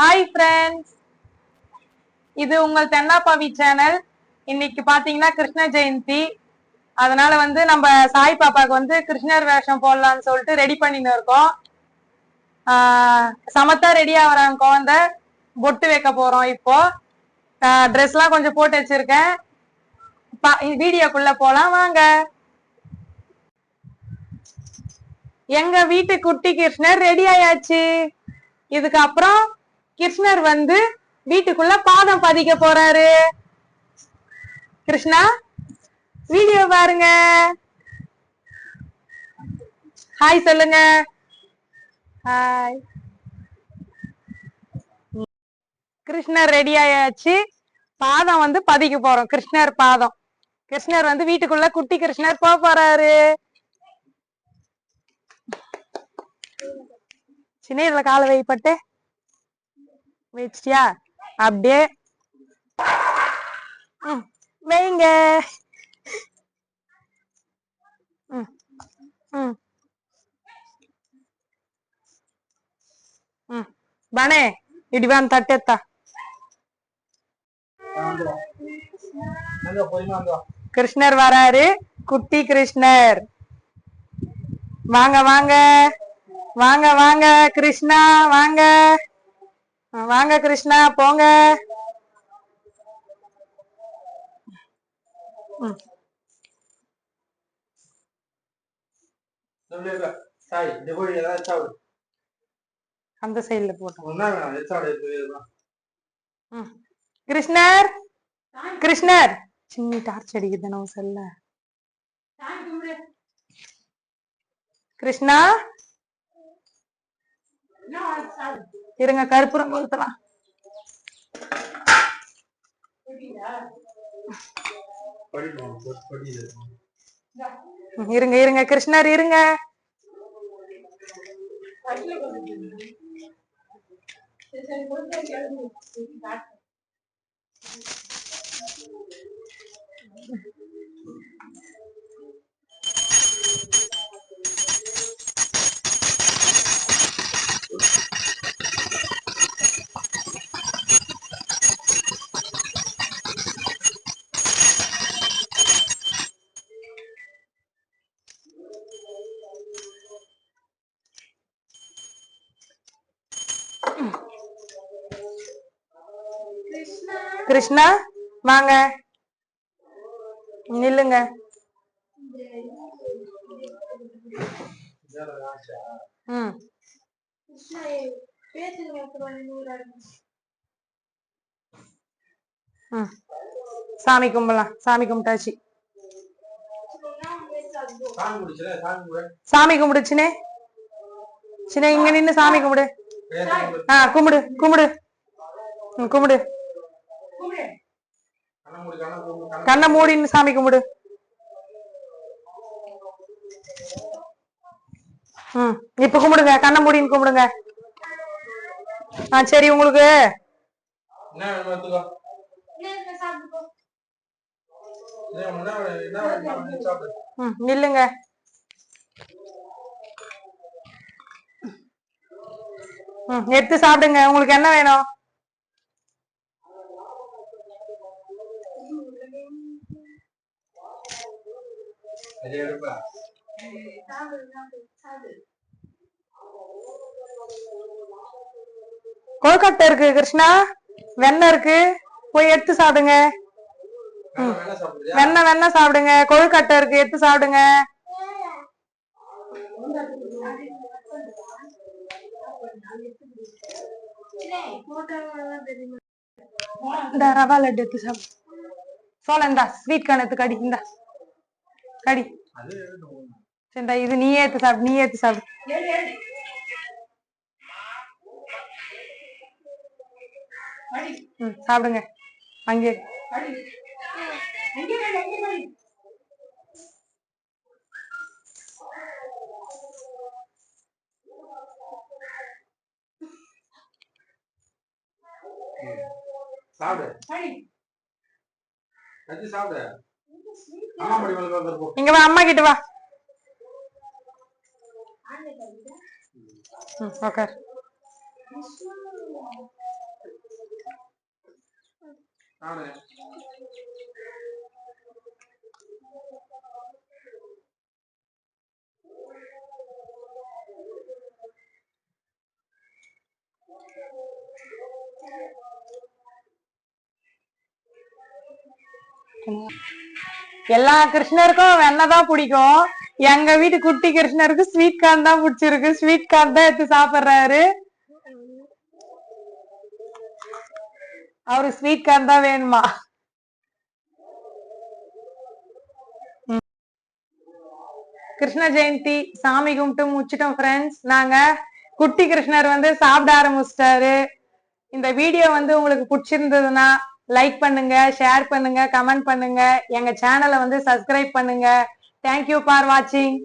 Hi friends, இது உங்கள் தென்னாப்பாவி channel. இன்னைக்கு பாத்தீங்கன்னா கிருஷ்ண ஜெயந்தி. அதனால நம்ம சாய் பாப்பாக்கு கிருஷ்ணர் வேஷம் போடலாம்னு சொல்லிட்டு ரெடி பண்ணின்னு இருக்கோம். சமத்தா ரெடி ஆகிறாங்க குழந்தை. பொட்டு வைக்க போறோம். இப்போ ட்ரெஸ் எல்லாம் கொஞ்சம் போட்டு வச்சிருக்கேன். வீடியோக்குள்ள போலாம் வாங்க. எங்க வீட்டு குட்டி கிருஷ்ணர் ரெடி ஆயாச்சு. இதுக்கப்புறம் கிருஷ்ணர் வீட்டுக்குள்ள பாதம் பதிக்க போறாரு. கிருஷ்ணா, வீடியோ பாருங்க. ஹாய் சொல்லுங்க. ஹாய். கிருஷ்ணர் ரெடி ஆயாச்சு. பாதம் பதிக்க போறோம். கிருஷ்ணர் பாதம். கிருஷ்ணர் வீட்டுக்குள்ள குட்டி கிருஷ்ணர் போறாரு. சின்ன இதுல காலை வைப்பட்டு வச்சியா? அப்படியே வைங்க. பனே இடிவான் தட்டெத்தா. கிருஷ்ணர் வராரு. குட்டி கிருஷ்ணர் வாங்க வாங்க வாங்க வாங்க. கிருஷ்ணா வாங்க வாங்க. கிருஷ்ணா போங்க. அந்த சைடுல போட்டோம். கிருஷ்ணர் கிருஷ்ணர் சின்ன டார்ச் அடிக்குது நம்ம செல்ல. கிருஷ்ணா இருங்க, கற்பூரம் கொளுத்தலாம். இருங்க இருங்க கிருஷ்ணர் இருங்க. கிருஷ்ணா வாங்க, நில்லுங்க. சாமி கும்பலாம். சாமி கும்பிட்டாச்சு. சாமி கும்பிடுச்சுனே. சின்ன இங்க நின்னு சாமி கும்பிடு. கும்பிடு கும்பிடு கும்பிடு. கண்ணை மூடின்னு சாமி கும்பிடு. இப்ப கும்பிடுங்க. கண்ணை மூடின்னு கும்பிடுங்க. சரி, உங்களுக்கு நில்லுங்க. எடுத்து சாப்பிடுங்க. உங்களுக்கு என்ன வேணும்? கொழுக்கட்டை இருக்கு கிருஷ்ணா, வெண்ணெய் இருக்கு. போய் எடுத்து சாப்பிடுங்க. வெண்ணெய் சாப்பிடுங்க. கொழுக்கட்டை இருக்கு, எடுத்து சாப்பிடுங்க. இந்த ரவா லட்டு எடுத்து சாப்பிடு. சோளம் இந்தா. ஸ்வீட் கார்ன் எடுத்து கடி. இந்த கடி. சரிடா, இது நீயே எடுத்து சாப்பிடு. நீயே எடுத்து சாப்பிடு. சாப்பிடுங்க. அங்கே இங்க வா, அம்மா கிட்ட வா. ஓகே. எல்லா கிருஷ்ணருக்கும் வெண்ணெய் தான் பிடிக்கும். எங்க வீட்டு குட்டி கிருஷ்ணருக்கு ஸ்வீட் கார்ன் தான் பிடிச்சிருக்கு. ஸ்வீட் கார்ன் தான் எடுத்து சாப்பிடுறாரு. அவரு ஸ்வீட் கார்ன் தான் வேணுமா? கிருஷ்ண ஜெயந்தி சாமி கும்பிட்டு முடிச்சிட்டோம் ஃப்ரெண்ட்ஸ். நாங்க குட்டி கிருஷ்ணர் வந்து சாப்பிட ஆரம்பிச்சிட்டாரு. இந்த வீடியோ வந்து உங்களுக்கு பிடிச்சிருந்ததுன்னா லைக் பண்ணுங்க, ஷேர் பண்ணுங்க, கமெண்ட் பண்ணுங்க, எங்க சேனலை வந்து சப்ஸ்கிரைப் பண்ணுங்க. தேங்க்யூ ஃபார் வாட்சிங்.